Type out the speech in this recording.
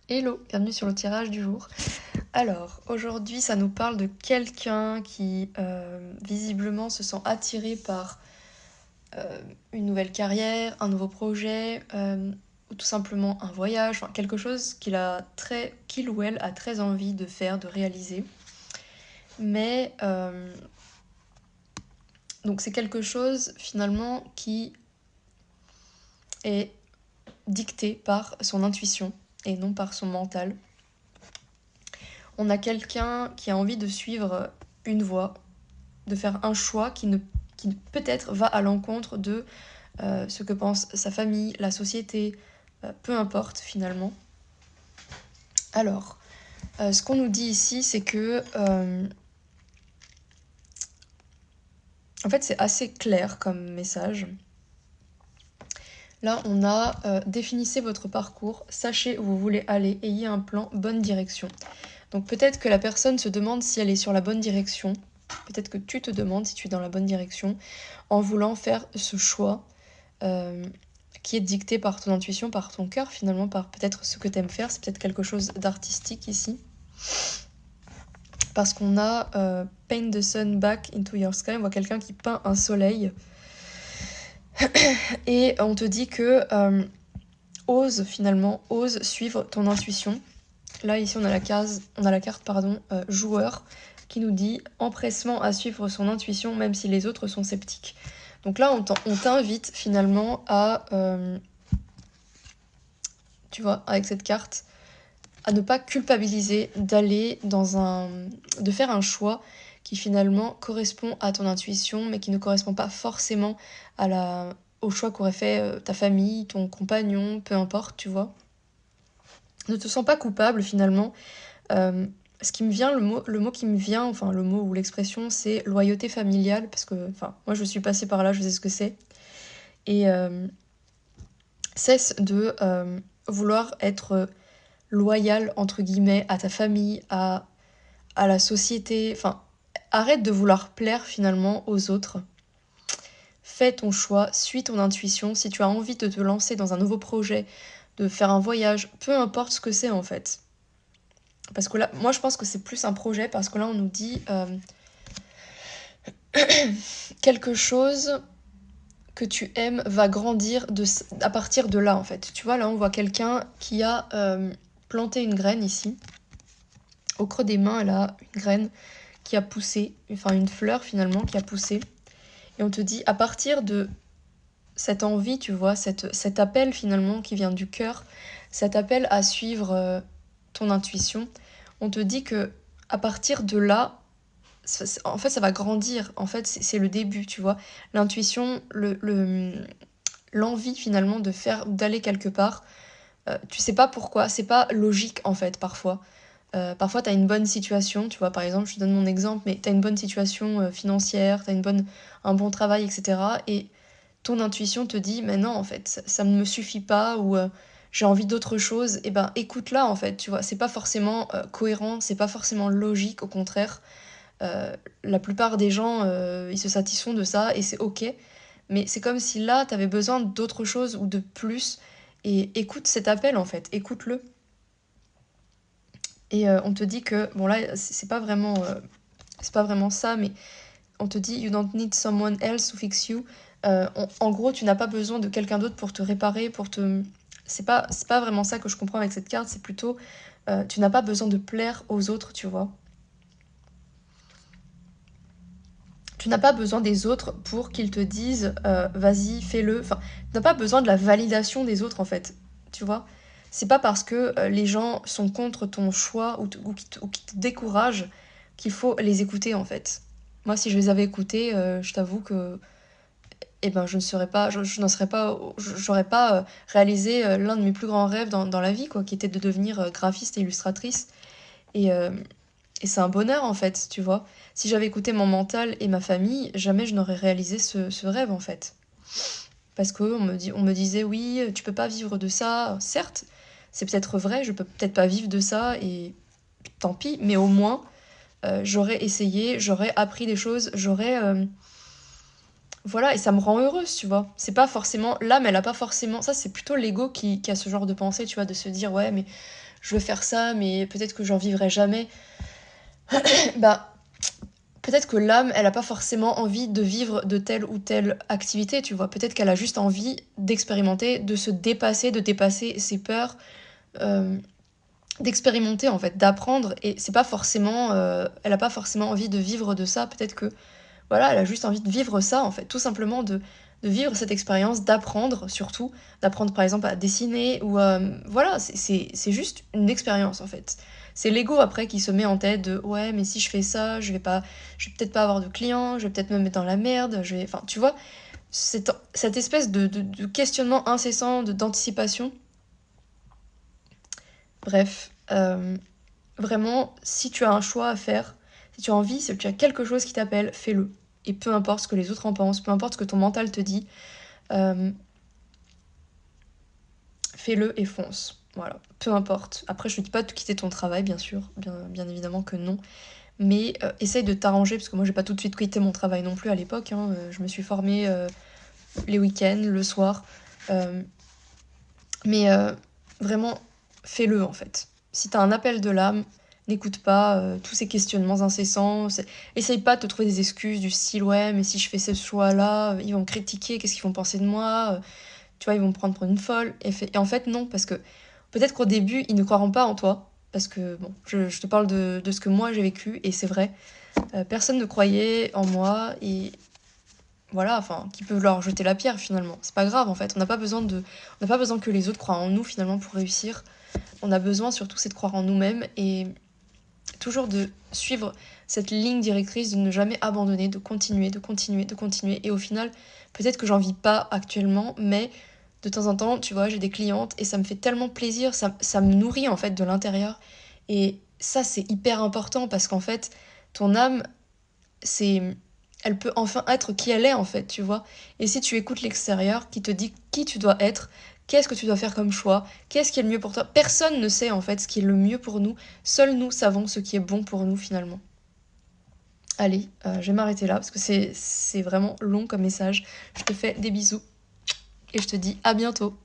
Hello, bienvenue sur le tirage du jour. Alors, aujourd'hui, ça nous parle de quelqu'un qui visiblement se sent attiré par une nouvelle carrière, un nouveau projet, ou tout simplement un voyage, enfin, quelque chose qu'il ou elle a très envie de faire, de réaliser. Mais donc c'est quelque chose finalement qui est dicté par son intuition et non par son mental. On a quelqu'un qui a envie de suivre une voie, de faire un choix qui peut-être va à l'encontre de ce que pense sa famille, la société, peu importe finalement. Alors, ce qu'on nous dit ici, c'est que en fait c'est assez clair comme message. Là, on a définissez votre parcours, sachez où vous voulez aller, ayez un plan, bonne direction. Donc peut-être que la personne se demande si elle est sur la bonne direction. Peut-être que tu te demandes si tu es dans la bonne direction en voulant faire ce choix qui est dicté par ton intuition, par ton cœur finalement, par peut-être ce que tu aimes faire. C'est peut-être quelque chose d'artistique ici. Parce qu'on a Paint the sun back into your sky, on voit quelqu'un qui peint un soleil. Et on te dit que ose suivre ton intuition. Là, ici, on a la carte joueur qui nous dit empressement à suivre son intuition, même si les autres sont sceptiques. Donc là, on t'invite finalement à, tu vois, avec cette carte, à ne pas culpabiliser de faire un choix qui finalement correspond à ton intuition, mais qui ne correspond pas forcément au choix qu'aurait fait ta famille, ton compagnon, peu importe, tu vois. Ne te sens pas coupable finalement. Ce qui me vient, le mot qui me vient, enfin le mot ou l'expression, c'est loyauté familiale, parce que, enfin, moi je suis passée par là, je sais ce que c'est. Et cesse de vouloir être loyal, entre guillemets, à ta famille, à la société. Enfin, arrête de vouloir plaire finalement aux autres. Fais ton choix, suis ton intuition. Si tu as envie de te lancer dans un nouveau projet, de faire un voyage, peu importe ce que c'est en fait. Parce que là, moi je pense que c'est plus un projet, parce que là on nous dit quelque chose que tu aimes va grandir à partir de là en fait. Tu vois, là on voit quelqu'un qui a planté une graine ici. Au creux des mains, elle a une graine qui a poussé, enfin une fleur finalement qui a poussé. Et on te dit, à partir de cette envie, tu vois, cet appel finalement qui vient du cœur, cet appel à suivre ton intuition, on te dit que à partir de là, en fait, ça va grandir. En fait, c'est le début, tu vois. L'intuition, l'envie finalement d'aller quelque part. Tu sais pas pourquoi, c'est pas logique en fait parfois. Parfois, tu as une bonne situation, tu vois, par exemple, je te donne mon exemple, mais tu as une bonne situation financière, tu as un bon travail, etc. Et ton intuition te dit, mais non, en fait, ça ne me suffit pas, ou j'ai envie d'autre chose. Et ben, écoute-la, en fait, tu vois, c'est pas forcément cohérent, c'est pas forcément logique, au contraire. La plupart des gens, ils se satisfont de ça, et c'est ok. Mais c'est comme si là, tu avais besoin d'autre chose ou de plus. Et écoute cet appel, en fait, écoute-le. Et on te dit que, bon là, c'est pas vraiment ça, mais on te dit you don't need someone else to fix you. En gros, tu n'as pas besoin de quelqu'un d'autre pour te réparer, pour te. C'est pas vraiment ça que je comprends avec cette carte, c'est plutôt tu n'as pas besoin de plaire aux autres, tu vois. Tu n'as pas besoin des autres pour qu'ils te disent vas-y, fais-le. Enfin, tu n'as pas besoin de la validation des autres en fait, tu vois. C'est pas parce que les gens sont contre ton choix ou qui te découragent qu'il faut les écouter en fait. Moi, si je les avais écoutés, je t'avoue que eh ben, je n'en serais pas, j'aurais pas réalisé l'un de mes plus grands rêves dans la vie, quoi, qui était de devenir graphiste et illustratrice. Et, euh, et c'est un bonheur, en fait, tu vois. Si j'avais écouté mon mental et ma famille, jamais je n'aurais réalisé ce rêve, en fait. Parce on me disait, oui, tu peux pas vivre de ça. Certes, c'est peut-être vrai, je peux peut-être pas vivre de ça, et tant pis, mais au moins, j'aurais essayé, j'aurais appris des choses, voilà, et ça me rend heureuse, tu vois. C'est pas forcément. L'âme, elle a pas forcément. Ça, c'est plutôt l'ego qui a ce genre de pensée, tu vois, de se dire, ouais, mais je veux faire ça, mais peut-être que j'en vivrai jamais. Bah, peut-être que l'âme, elle a pas forcément envie de vivre de telle ou telle activité, tu vois. Peut-être qu'elle a juste envie d'expérimenter, de se dépasser, de dépasser ses peurs, euh, d'expérimenter en fait, d'apprendre. Et c'est pas forcément, elle a pas forcément envie de vivre de ça. Peut-être que voilà, elle a juste envie de vivre ça, en fait, tout simplement de vivre cette expérience, d'apprendre surtout, d'apprendre par exemple à dessiner, ou voilà, c'est juste une expérience en fait. C'est l'ego après qui se met en tête de ouais, mais si je fais ça, je vais peut-être pas avoir de clients, je vais peut-être me mettre dans la merde, enfin, tu vois, cette espèce de questionnement incessant, d'anticipation. Bref, vraiment, si tu as un choix à faire, si tu as envie, si tu as quelque chose qui t'appelle, fais-le. Et peu importe ce que les autres en pensent, peu importe ce que ton mental te dit, euh, fais-le et fonce. Voilà, peu importe. Après, je ne dis pas de quitter ton travail, bien sûr, bien évidemment que non. Mais essaye de t'arranger, parce que moi, j'ai pas tout de suite quitté mon travail non plus à l'époque. Hein. Je me suis formée les week-ends, le soir. Euh, mais vraiment, fais-le en fait. Si t'as un appel de l'âme, n'écoute pas tous ces questionnements incessants. Essaye pas de te trouver des excuses du style ouais, mais si je fais ce choix-là, ils vont me critiquer, qu'est-ce qu'ils vont penser de moi? Tu vois, ils vont me prendre pour une folle. Et en fait, non, parce que peut-être qu'au début, ils ne croiront pas en toi. Parce que, bon, je te parle de ce que moi j'ai vécu, et c'est vrai. Personne ne croyait en moi, et voilà, enfin, qui peuvent leur jeter la pierre finalement. C'est pas grave en fait, on n'a pas besoin que les autres croient en nous finalement pour réussir. On a besoin surtout c'est de croire en nous-mêmes et toujours de suivre cette ligne directrice, de ne jamais abandonner, de continuer, de continuer, de continuer. Et au final, peut-être que j'en vis pas actuellement, mais de temps en temps, tu vois, j'ai des clientes et ça me fait tellement plaisir, ça me nourrit en fait de l'intérieur. Et ça, c'est hyper important parce qu'en fait, ton âme, c'est elle peut enfin être qui elle est en fait, tu vois. Et si tu écoutes l'extérieur qui te dit qui tu dois être, qu'est-ce que tu dois faire comme choix, qu'est-ce qui est le mieux pour toi, personne ne sait en fait ce qui est le mieux pour nous, seuls nous savons ce qui est bon pour nous finalement. Allez, je vais m'arrêter là parce que c'est vraiment long comme message. Je te fais des bisous et je te dis à bientôt.